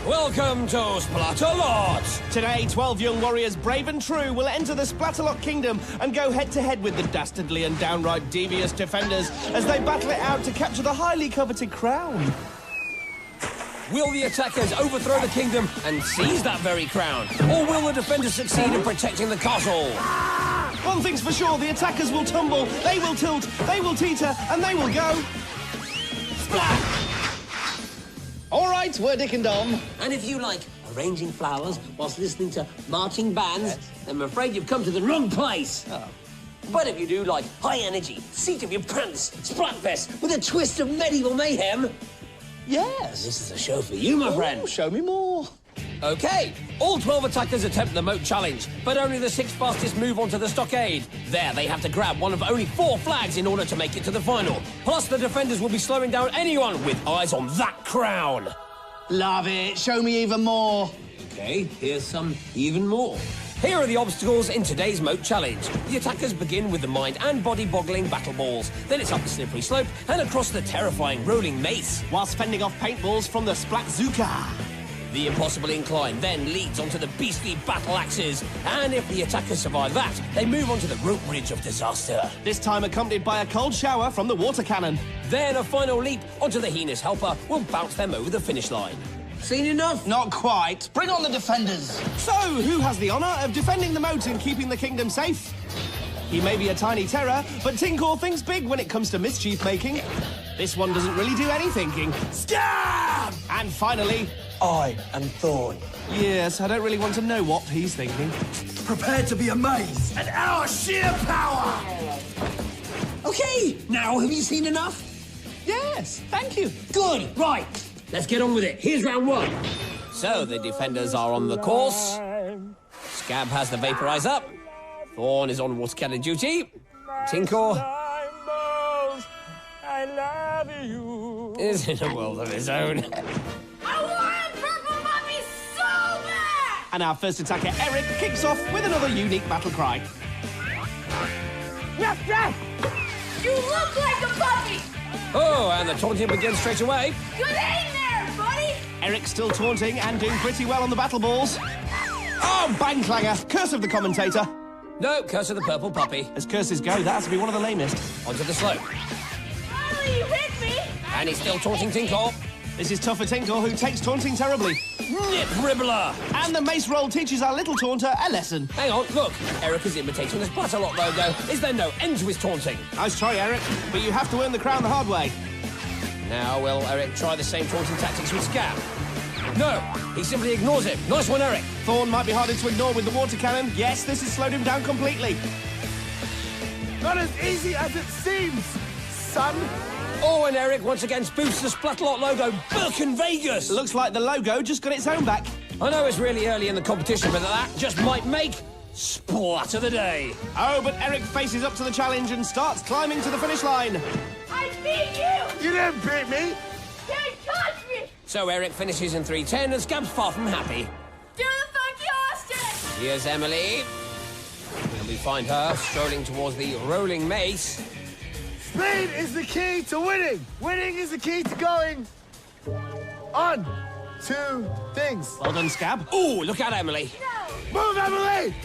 Welcome to Splatalot! Today, 12 young warriors, brave and true, will enter the Splatalot kingdom and go head-to-head with the dastardly and downright devious defenders as they battle it out to capture the highly coveted crown. Will the attackers overthrow the kingdom and seize that very crown? Or will the defenders succeed in protecting the castle? One thing's for sure, the attackers will tumble, they will tilt, they will teeter, and they will go... Splat! All right, we're Dick and Dom. And if you like arranging flowers whilst listening to marching bands, then I'm afraid you've come to the wrong place. Oh. But if you do like high energy, seat of your pants, Splatfest with a twist of medieval mayhem, Yes. this is a show for you, my friend. Show me more. Okay, all 12 attackers attempt the moat challenge, but only the 6 fastest move onto the stockade. There, they have to grab one of only 4 flags in order to make it to the final. Plus, the defenders will be slowing down anyone with eyes on that crown. Love it. Show me even more. Okay, here's some even more. Here are the obstacles in today's moat challenge. The attackers begin with the mind and body-boggling battle balls. Then it's up the slippery slope and across the terrifying rolling mace. Whilst fending off paintballs from the Splatzuka. The impossible incline then leads onto the beastly battle axes. And if the attackers survive that, they move onto the rope bridge of disaster. This time accompanied by a cold shower from the water cannon. Then a final leap onto the heinous helper will bounce them over the finish line. Seen enough? Not quite. Bring on the defenders. So, who has the honour of defending the moat and keeping the kingdom safe? He may be a tiny terror, but Tinkor thinks big when it comes to mischief making. This one doesn't really do any thinking. Scab! And finally... I am Thorn. Yes, I don't really want to know what he's thinking. Prepare to be amazed at our sheer power! Okay, now have you seen enough? Yes, thank you. Good, right. Let's get on with it. Here's round 1. So the defenders are on the course. Scab has the vaporize up. Thorn is on water cannon duty. Tinkor I love you. is in a world of his own. I want a purple puppy so bad! And our first attacker, Erik, kicks off with another unique battle cry. Ruff, ruff! You look like a puppy! Oh, and the taunting begins straight away. Good aim there, buddy! Eric's still taunting and doing pretty well on the battle balls. Oh, bang clanger! Curse of the commentator. No, curse of the purple puppy. As curses go, that has to be one of the lamest. Onto the slope. Finally, you hit me! And he's still taunting Tinkor. This is tough for Tinkor, who takes taunting terribly. Nip Ribbler! And the mace roll teaches our little taunter a lesson. Hang on, look. Erik is imitating the Splatalot logo. Is there no end to his taunting? Nice try, Erik, but you have to earn the crown the hard way. Now, will Erik try the same taunting tactics with Scab? No, he simply ignores it. Nice one, Erik. Thorn might be harder to ignore with the water cannon. Yes, this has slowed him down completely. Not as easy as it seems, son. Oh, and Erik once again spoofs the Splatalot logo. Birkin Vegas! Looks like the logo just got its own back. I know it's really early in the competition, but that just might make Splat of the day. Oh, but Erik faces up to the challenge and starts climbing to the finish line. I beat you! You didn't beat me. Can't touch me! So Erik finishes in 3:10 and Scab's far from happy. Do the funky Austin! Here's Emily. And we find her strolling towards the rolling mace. Speed is the key to winning. Winning is the key to going on to things. Well done, Scab. Ooh, look out, Emily. Move, Emily!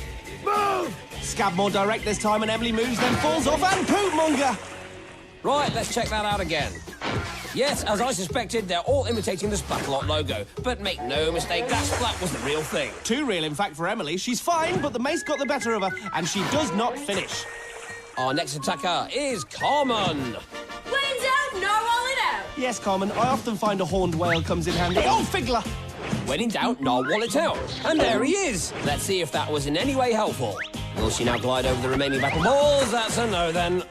Move! Scab more direct this time, and Emily moves, then falls off and poop-monger. Right, let's check that out again. Yes, as I suspected, they're all imitating the Splatalot logo. But make no mistake, that Splat was the real thing. Too real, in fact, for Emily. She's fine, but the mace got the better of her, and she does not finish. Our next attacker is Carmen. When's out, narwhal it out! Yes, Carmen, I often find a horned whale comes in handy. Oh, Figgler! When in doubt, narwhal it out. And there he is. Let's see if that was in any way helpful. Will she now glide over the remaining battle balls? That's a no, then.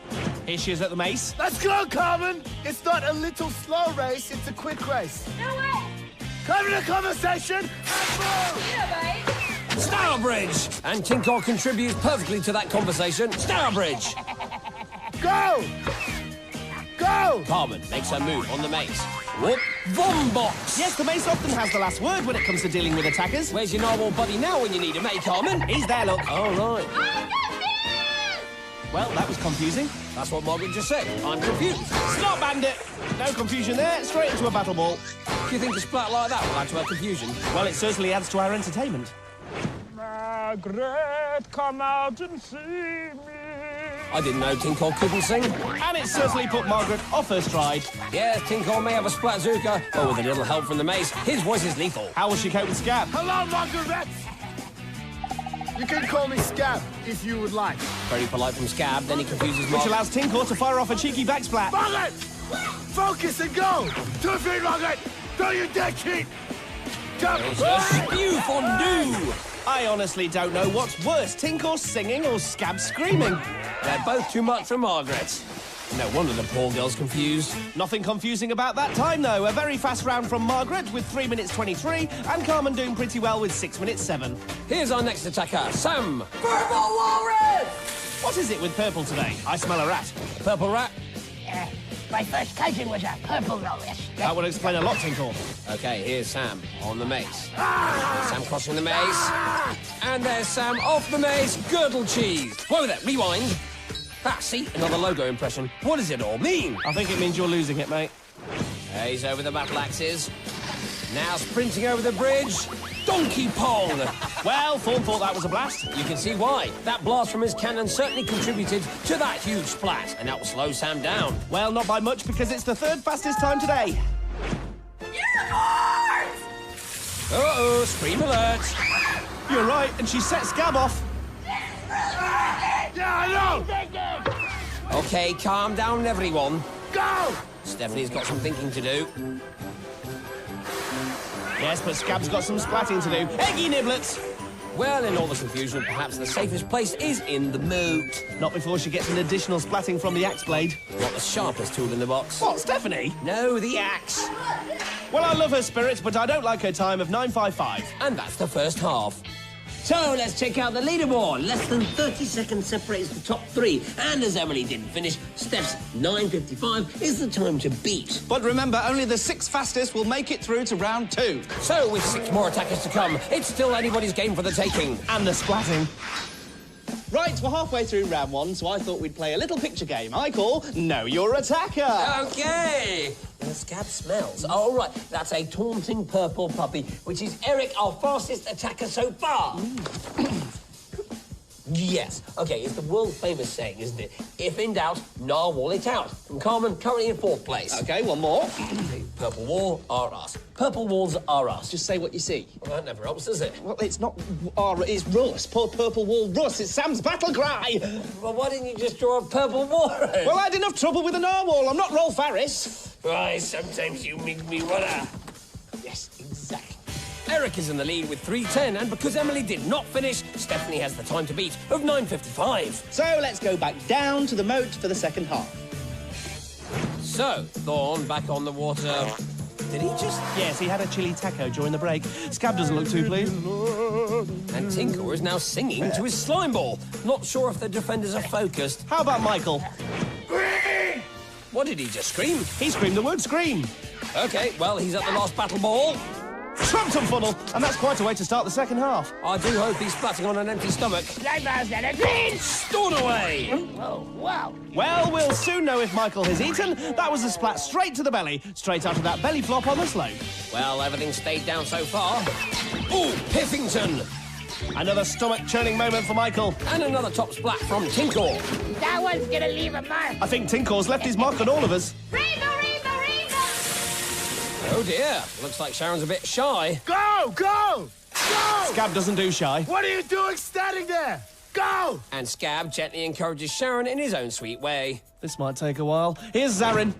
Here she is at the mace. Let's go, Carmen! It's not a little slow race, it's a quick race. No way! Come to the conversation and move! Yeah, babe. Stourbridge! And Tinkor contributes perfectly to that conversation. Stourbridge! Go! Go! Carmen makes her move on the mace. Whoop! Vombox! Yes, the mace often has the last word when it comes to dealing with attackers. Where's your narwhal buddy now when you need him, eh, Carmen? He's there, look. All right. I'm confused! Well, that was confusing. That's what Margaret just said. I'm confused. Stop, Bandit! No confusion there. Straight into a battle ball. Do you think a splat like that will add to our confusion? Well, it certainly adds to our entertainment. Margaret, come out and see me. I didn't know Tinkle couldn't sing. And it certainly put Margaret off her stride. Yes, Tinkle may have a splatzuka, but with a little help from the mace, his voice is lethal. How will she cope with Scab? Hello, Margaret! You can call me Scab if you would like. Very polite from Scab, then he confuses Which Margaret. allows Tinkle to fire off a cheeky back splat. Margaret! Focus and go! 2 feet, Margaret! Don't you dare cheat! Jump! Spew fondue! I honestly don't know what's worse, Tinkle singing or Scab screaming. They're both too much for Margaret. No wonder the poor girl's confused. Nothing confusing about that time, though. A very fast round from Margaret with 3 minutes 23, and Carmen doing pretty well with 6 minutes 7. Here's our next attacker, Sam. Purple walrus! What is it with purple today? I smell a rat. Purple rat. My first cousin was a purple walrus. That would explain a lot, Tinkle. Okay, here's Sam on the mace. Sam crossing the mace. And there's Sam off the mace. Girdle cheese. Whoa there, rewind. Ah, see, another logo impression. What does it all mean? I think it means you're losing it, mate. He's over the battle axes. Now sprinting over the bridge. Donkey Pong! Well, Thorn thought that was a blast. You can see why. That blast from his cannon certainly contributed to that huge splat, and that will slow Sam down. Well, not by much, because it's the 3rd fastest time today. Unicorns! Uh-oh, scream alert. You're right, and she set Scab off. Yeah, I know! Okay, calm down, everyone. Go! Stephanie's got some thinking to do. Yes, but Scab's got some splatting to do. Eggy niblets! Well, in all the confusion, perhaps the safest place is in the moat. Not before she gets an additional splatting from the axe blade. Not the sharpest tool in the box. What, Stephanie? No, the axe. Well, I love her spirit, but I don't like her time of 9:55. And that's the first half. So let's check out the leaderboard. Less than 30 seconds separates the top 3. And as Emily didn't finish, Steph's 9:55 is the time to beat. But remember, only the 6 fastest will make it through to round 2. So, with 6 more attackers to come, it's still anybody's game for the taking. And the splatting. Right, we're halfway through round 1, so I thought we'd play a little picture game I call Know Your Attacker. Okay. The Scab smells. Oh, right. That's a taunting purple puppy, which is Erik, our fastest attacker so far. Yes. Okay, it's the world-famous saying, isn't it? If in doubt, narwhal it out. From Carmen, currently in 4th place. OK, one more. Purple wall are us. Purple walls are us. Just say what you see. Well, that never helps, does it? Well, it's not it's Russ. Poor Purple Wall Russ. It's Sam's battle cry. Well, why didn't you just draw a purple walrus? Well, I had enough trouble with a narwhal. I'm not Rolf Harris. Right, sometimes you make me wanna. Yes, exactly. Erik is in the lead with 3:10, and because Emily did not finish, Stephanie has the time to beat of 9:55. So let's go back down to the moat for the second half. So, Thorn back on the water. Did he just... Yes, he had a chili taco during the break. Scab doesn't look too pleased. And Tinker is now singing to his slime ball. Not sure if the defenders are focused. How about Michael? What did he just scream? He screamed the word scream. Okay, well, he's at the last battle ball. Trumped and funnel, and that's quite a way to start the second half. I do hope he's splatting on an empty stomach. Stored away! Well, we'll soon know if Michael has eaten. That was a splat straight to the belly, straight after that belly flop on the slope. Well, everything's stayed down so far. Ooh, Piffington! Another stomach-churning moment for Michael. And another top splat from Tinkle. That one's gonna leave a mark. I think Tinkor's left his mark on all of us. Rainbow, rainbow, rainbow! Oh dear, looks like Sharon's a bit shy. Go! Go! Go! Scab doesn't do shy. What are you doing standing there? Go! And Scab gently encourages Sharon in his own sweet way. This might take a while. Here's Zaryn.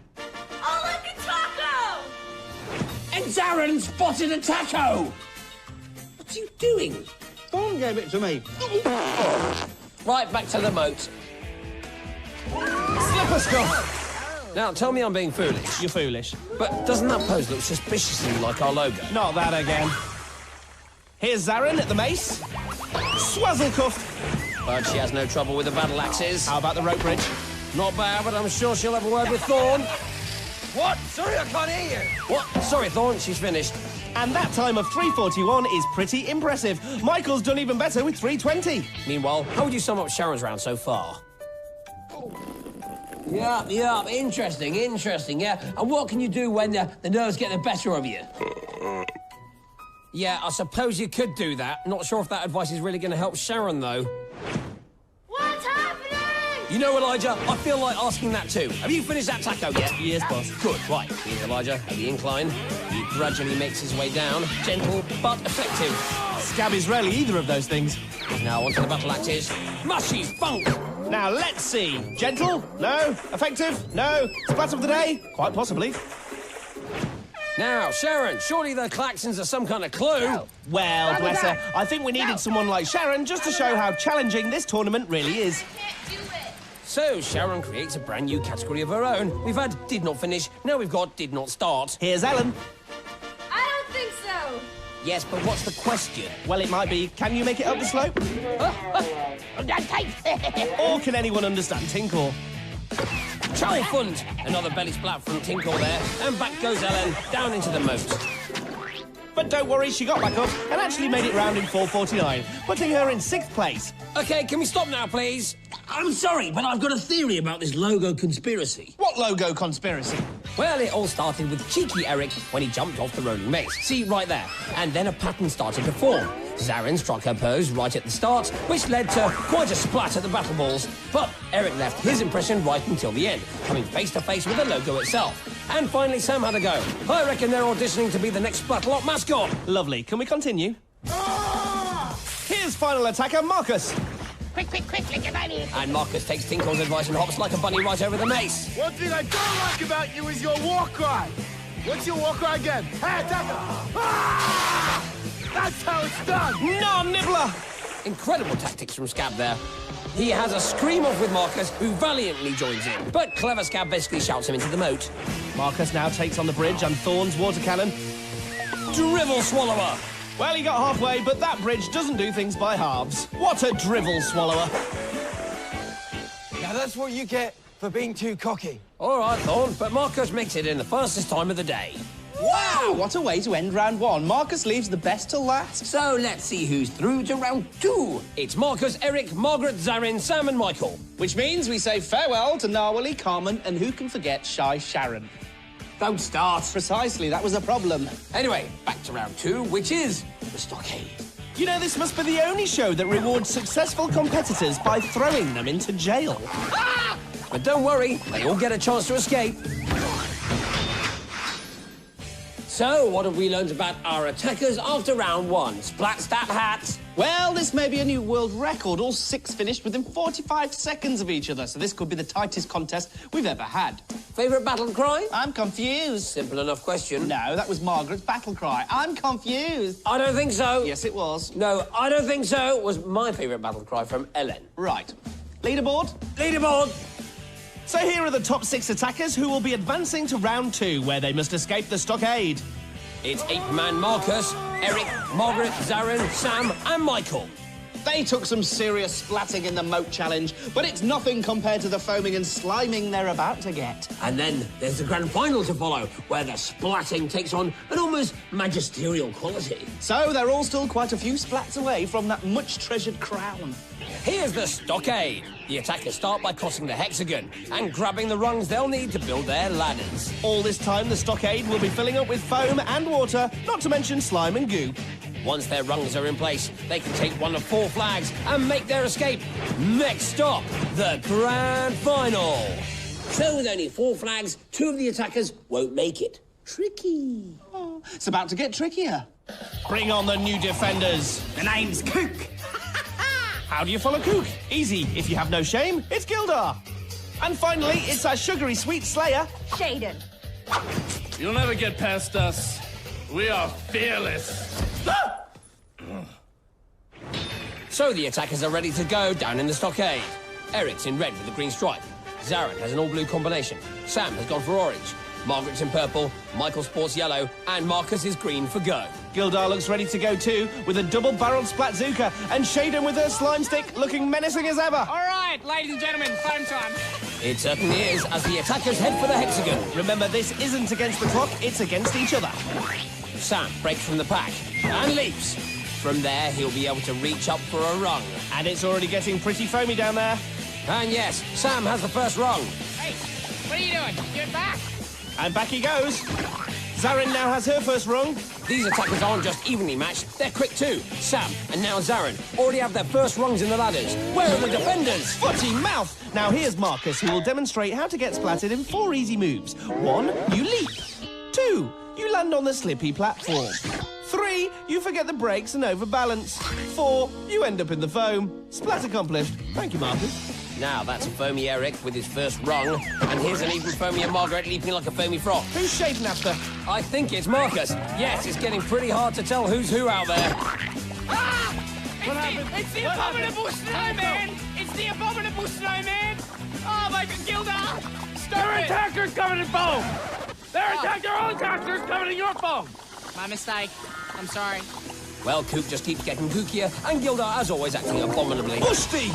Oh, look at Taco! And Zaryn spotted a taco. What are you doing? Thorn gave it to me. Right, back to the moat. Slipper scuff. Now, tell me I'm being foolish, You're foolish. but doesn't that pose look suspiciously like our logo? Not that again. Here's Zaryn at the mace. Swazzle cuffed. But she has no trouble with the battle axes. How about the rope bridge? Not bad, but I'm sure she'll have a word with Thorn. What? Sorry, I can't hear you. What? Sorry, Thorn, she's finished. And that time of 3:41 is pretty impressive. Michael's done even better with 3:20. Meanwhile, how would you sum up Sharon's round so far? Yeah, interesting, yeah. And what can you do when the nerves get the better of you? Yeah, I suppose you could do that. Not sure if that advice is really going to help Sharon, though. What's happening? You know, Elijah, I feel like asking that too. Have you finished that taco yet? Yes, boss. Good, right. Here's Elijah at the incline. He gradually makes his way down. Gentle, but effective. Scab is rarely either of those things. Now onto the battle axes. Mushy funk! Now, let's see. Gentle? No. Effective? No. Splat of the day? Quite possibly. Now, Sharon, surely the klaxons are some kind of clue. Well, bless her, I think we needed someone like Sharon just to show how challenging this tournament really is. So, Sharon creates a brand new category of her own. We've had did not finish, now we've got did not start. Here's Ellen. I don't think so. Yes, but what's the question? Well, it might be, can you make it up the slope? Or can anyone understand Tinkle? Chow Fund! Another belly splat from Tinkle there, and back goes Ellen, down into the moat. But don't worry, she got back up and actually made it round in 4:49, putting her in 6th place. OK, can we stop now, please? I'm sorry, but I've got a theory about this logo conspiracy. What logo conspiracy? Well, it all started with cheeky Erik when he jumped off the rolling mace. See, right there. And then a pattern started to form. Zaryn struck her pose right at the start, which led to quite a splat at the battle balls. But Erik left his impression right until the end, coming face to face with the logo itself. And finally, Sam had a go. I reckon they're auditioning to be the next Splatalot mascot. Lovely. Can we continue? Here's final attacker, Marcus. Quick, like a bunny. And Marcus takes Tinkle's advice and hops like a bunny right over the mace. One thing I don't like about you is your war cry. What's your war cry again? Hey, attacker! Ah! That's how it's done! No, Nibbler! Incredible tactics from Scab there. He has a scream-off with Marcus, who valiantly joins in. But clever Scab basically shouts him into the moat. Marcus now takes on the bridge and Thorn's water cannon. Drivel Swallower! Well, he got halfway, but that bridge doesn't do things by halves. What a drivel swallower. Now that's what you get for being too cocky. All right, Thorn, but Marcus makes it in the fastest time of the day. Wow, what a way to end round one. Marcus leaves the best till last. So let's see who's through to round 2. It's Marcus, Erik, Margaret, Zaryn, Sam and Michael. Which means we say farewell to Narwhally, Carmen, and who can forget shy Sharon. Don't start. Precisely, that was a problem. Anyway, back to round 2, which is the stockade. You know, this must be the only show that rewards successful competitors by throwing them into jail. Ah! But don't worry, they all get a chance to escape. So, what have we learned about our attackers after round 1? Splat stat hats. Well, this may be a new world record. All 6 finished within 45 seconds of each other, so this could be the tightest contest we've ever had. Favourite battle cry? I'm confused. Simple enough question. No, that was Margaret's battle cry. I'm confused. I don't think so. Yes, it was. No, I don't think so. Was my favourite battle cry from Ellen. Right. Leaderboard? Leaderboard! So here are the top 6 attackers who will be advancing to round 2, where they must escape the stockade. It's Ape-Man Marcus, Erik, Margaret, Zaryn, Sam and Michael. They took some serious splatting in the moat challenge, but it's nothing compared to the foaming and sliming they're about to get. And then there's the grand final to follow, where the splatting takes on an almost magisterial quality. So they're all still quite a few splats away from that much-treasured crown. Here's the stockade. The attackers start by crossing the hexagon and grabbing the rungs they'll need to build their ladders. All this time, the stockade will be filling up with foam and water, not to mention slime and goo. Once their rungs are in place, they can take one of 4 flags and make their escape. Next stop, the grand final. So with only 4 flags, 2 of the attackers won't make it. Tricky. Oh, it's about to get trickier. Bring on the new defenders. The name's Kook. How do you follow Kook? Easy. If you have no shame, it's Gildar. And finally, it's our sugary sweet slayer, Shaden. You'll never get past us. We are fearless. So the attackers are ready to go down in the stockade. Erik's in red with a green stripe. Zaryn has an all-blue combination. Sam has gone for orange. Margaret's in purple, Michael sports yellow, and Marcus is green for go. Gildar looks ready to go too, with a double-barreled Splatzuka, and Shaden with her slime stick looking menacing as ever. All right, ladies and gentlemen, fun time. It certainly is, as the attackers head for the hexagon. Remember, this isn't against the clock, it's against each other. Sam breaks from the pack and leaps. From there, he'll be able to reach up for a rung. And it's already getting pretty foamy down there. And yes, Sam has the first rung. Hey, What are you doing? Get back! And back he goes. Zaryn now has her first rung. These attackers aren't just evenly matched, they're quick too. Sam and now Zaryn already have their first rungs in the ladders. Where are the defenders? Footy mouth! Now here's Marcus, who will demonstrate how to get splattered in 4 easy moves. 1, you leap. 2, you land on the slippy platform. 3, you forget the brakes and overbalance. 4, you end up in the foam. Splat accomplished. Thank you, Marcus. Now that's a foamy Erik with his first rung. And here's an even foamier Margaret leaping like a foamy frog. Who's shaving after? I think it's Marcus. Yes, it's getting pretty hard to tell who's who out there. Ah! It's the abominable snowman! It's the abominable snowman! Oh my God, Gilda! Stop Their it! attacker's coming in foam! Their own attacker's coming in your foam! My mistake. I'm sorry. Well, Coop just keeps getting kookier, and Gilda, as always, acting abominably. Busty!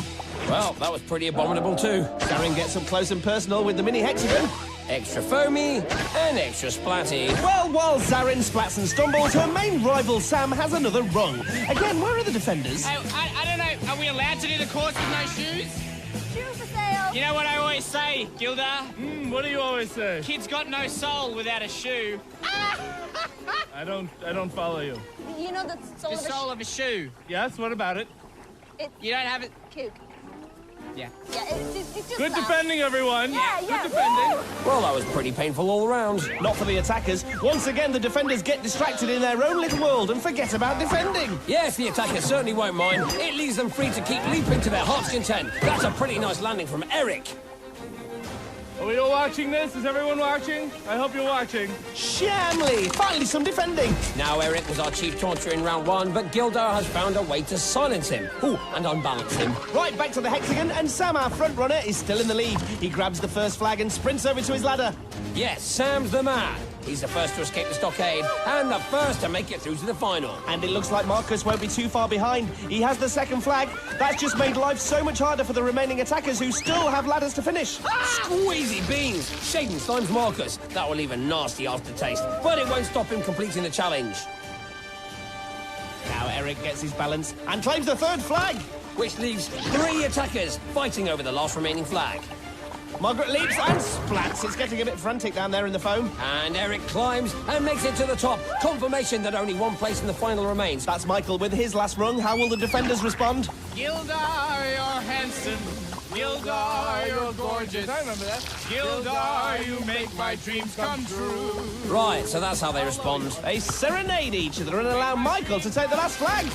Well, that was pretty abominable too. Zaryn gets up close and personal with the mini hexagon. Extra foamy and extra splatty. Well, while Zaryn splats and stumbles, her main rival Sam has another rung. Again, where are the defenders? I don't know. Are we allowed to do the course with no shoes? Shoe for sale. You know what I always say, Gilda? What do you always say? Kid's got no soul without a shoe. I don't follow you. You know the soul The of a sole of a shoe. Yes, what about it? You don't have it? kook. Yeah. Yeah, it's just Good loud. defending, everyone. Yeah, yeah. Good defending. Well, that was pretty painful all around. Not for the attackers. Once again, the defenders get distracted in their own little world and forget about defending. Yes, the attackers certainly won't mind. It leaves them free to keep leaping to their heart's content. That's a pretty nice landing from Erik. Are we all watching this? Is everyone watching? I hope you're watching. Shamley! Finally some defending. Now Erik was our chief taunter in round 1, but Gilda has found a way to silence him. Ooh, and unbalance him. Right back to the hexagon, and Sam, our front runner, is still in the lead. He grabs the first flag and sprints over to his ladder. Yes, Sam's the man. He's the first to escape the stockade, and the first to make it through to the final. And it looks like Marcus won't be too far behind. He has the second flag. That's just made life so much harder for the remaining attackers who still have ladders to finish. Squeezy beans! Shaden slimes Marcus. That will leave a nasty aftertaste, but it won't stop him completing the challenge. Now Erik gets his balance and claims the third flag. Which leaves 3 attackers fighting over the last remaining flag. Margaret leaps and splats. It's getting a bit frantic down there in the foam. And Erik climbs and makes it to the top. Confirmation that only one place in the final remains. That's Michael with his last rung. How will the defenders respond? Gilda, you're handsome. Gilda, you're gorgeous. I remember that. Gilda, you make my dreams come true. Right, so that's how they respond. They serenade each other and allow Michael to take the last flag.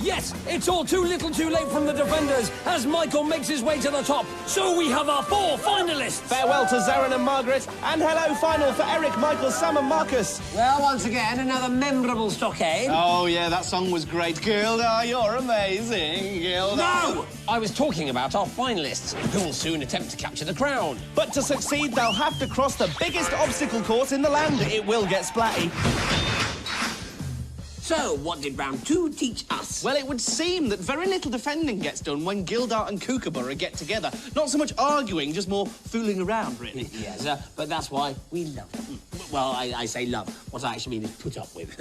Yes, it's all too little too late from the defenders as Michael makes his way to the top. So we have our 4 finalists. Farewell to Zaryn and Margaret, and hello final for Erik, Michael, Sam and Marcus. Well, once again, another memorable stockade. Oh, yeah, that song was great. Gilda, you're amazing, Gilda. No! I was talking about our finalists, who will soon attempt to capture the crown. But to succeed, they'll have to cross the biggest obstacle course in the land. It will get splatty. So, what did round 2 teach us? Well, it would seem that very little defending gets done when Gilda and Kookaburra get together. Not so much arguing, just more fooling around, really. Yes, but that's why we love them. Well, I say love. What I actually mean is put up with.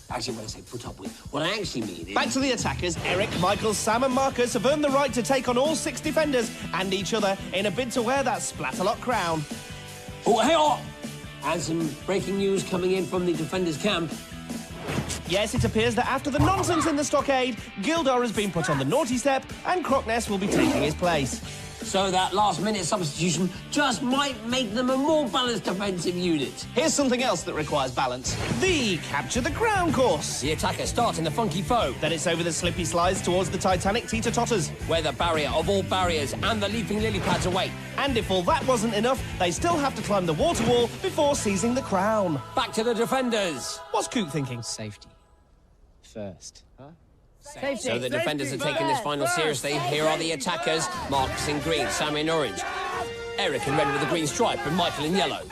Actually, when I say put up with, what I actually mean is... Back to the attackers. Erik, Michael, Sam and Marcus have earned the right to take on all 6 defenders and each other in a bid to wear that Splatalot crown. Oh, hey, oh! And some breaking news coming in from the defenders' camp. Yes, it appears that after the nonsense in the stockade, Gilda has been put on the naughty step and Crockness will be taking his place. So that last-minute substitution just might make them a more balanced defensive unit. Here's something else that requires balance. The Capture the Crown course. The attackers start in the funky foam, Then it's over the slippy slides towards the Titanic teeter-totters. where the barrier of all barriers and the leaping lily pads await. And if all that wasn't enough, they still have to climb the water wall before seizing the crown. Back to the defenders. What's Coop thinking? Safety. First. So the defenders are taking this final seriously. Here are the attackers. Marcus in green, Sam in orange. Erik in red with a green stripe and Michael in yellow.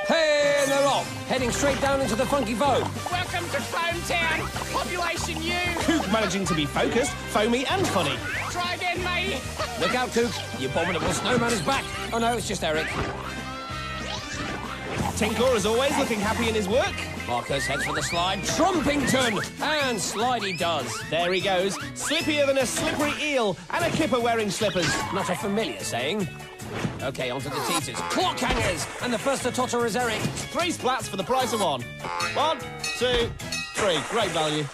Hey, and they're off, heading straight down into the funky foam. Welcome to Foam Town. Population U. Coop managing to be focused, foamy and funny. Try again, mate. Look out, Coop. The abominable snowman is back. Oh, no, it's just Erik. Tinkor, as always, looking happy in his work. Marcus heads for the slide. Trumpington! And slide he does. There he goes, slippier than a slippery eel and a kipper wearing slippers. Not a familiar saying. OK, onto the teeters. Clock hangers! And the first to totter is Erik. 3 splats for the price of 1. 1, 2, 3. Great value.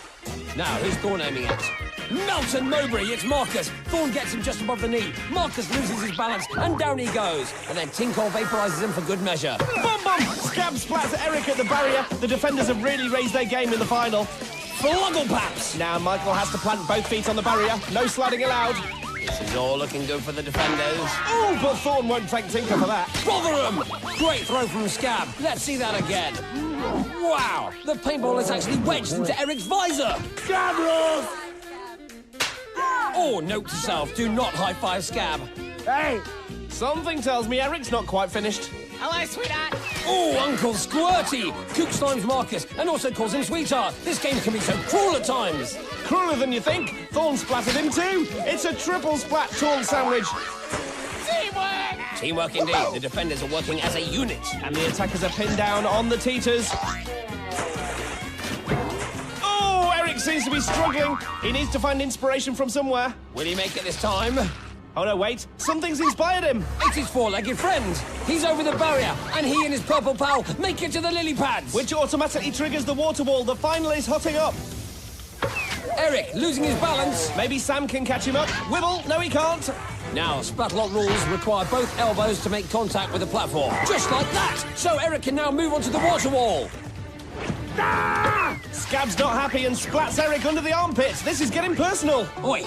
Now, who's Thorn aiming at? Melton Mowbray, it's Marcus. Thorn gets him just above the knee. Marcus loses his balance, and down he goes. And then Tinkle vaporises him for good measure. Boom, boom! Scab splats Erik at the barrier. The defenders have really raised their game in the final. Flugglepaps! Now Michael has to plant both feet on the barrier. No sliding allowed. This is all looking good for the defenders. Oh, but Thorn won't thank Tinker for that. Rotherham! Great throw from Scab. Let's see that again. Wow! The paintball is actually wedged into Erik's visor. Scab rules! Oh, note to self, do not high-five Scab. Hey! Something tells me Erik's not quite finished. Hello, sweetheart. Oh, Uncle Squirty! Kook slimes Marcus and also calls him sweetheart. This game can be so cruel at times. Crueler than you think. Thorn splattered him too. It's a triple splat taunt sandwich. Teamwork! Teamwork indeed. The defenders are working as a unit. And the attackers are pinned down on the teeters. Oh, Erik seems to be struggling. He needs to find inspiration from somewhere. Will he make it this time? Oh no, wait. Something's inspired him. It's his four-legged friend. He's over the barrier, and he and his purple pal make it to the lily pads. Which automatically triggers the water wall. The final is hotting up. Erik losing his balance. Maybe Sam can catch him up. Wibble. No, he can't. Now, Splatalot rules require both elbows to make contact with the platform. Just like that. So Erik can now move onto the water wall. Ah! Scab's not happy and splats Erik under the armpits. This is getting personal. Oi,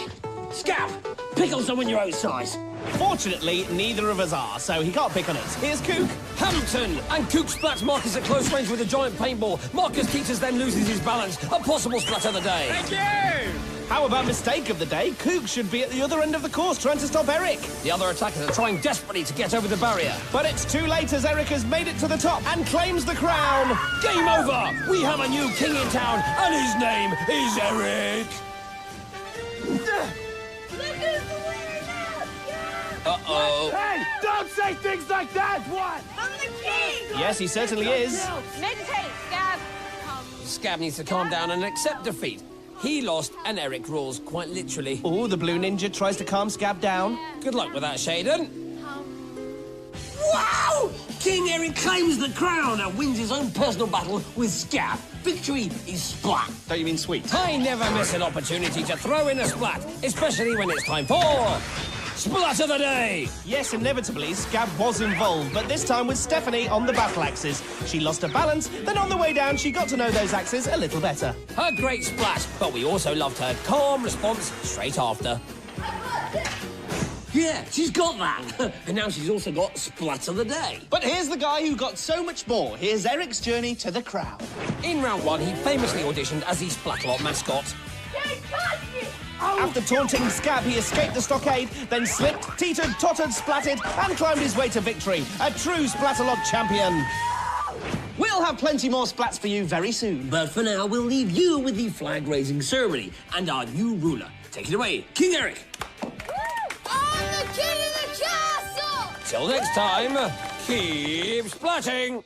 Scab, pick on someone your own size. Fortunately, neither of us are, so he can't pick on us. Here's Kook. Hampton! And Kook splats Marcus at close range with a giant paintball. Marcus Teeters then loses his balance. A possible splat of the day. Thank you! How about mistake of the day? Kook should be at the other end of the course trying to stop Erik. The other attackers are trying desperately to get over the barrier. But it's too late as Erik has made it to the top and claims the crown. Game over! We have a new king in town, and his name is Erik. Uh-oh. Hey, don't say things like that! What? I'm the king! Yes, he certainly is. Meditate, Scab. Scab needs to calm down and accept defeat. He lost, and Erik rules, quite literally. Oh, the blue ninja tries to calm Scab down. Good luck with that, Sharon. Wow! King Erik claims the crown and wins his own personal battle with Scab. Victory is splat. Don't you mean sweet? I never miss an opportunity to throw in a splat, especially when it's time for... Splat of the day! Yes, inevitably, Scab was involved, but this time with Stephanie on the battle axes. She lost her balance, then on the way down, she got to know those axes a little better. Her great splat, but we also loved her calm response straight after. Yeah, she's got that. And now she's also got splat of the day. But here's the guy who got so much more. Here's Erik's journey to the crown. In round one, he famously auditioned as the Splatalot mascot. After taunting Scab, he escaped the stockade, then slipped, teetered, tottered, splatted, and climbed his way to victory. A true Splatalot champion. We'll have plenty more splats for you very soon. But for now, we'll leave you with the flag-raising ceremony and our new ruler. Take it away, King Erik. I'm the king of the castle! Till next time, keep splatting!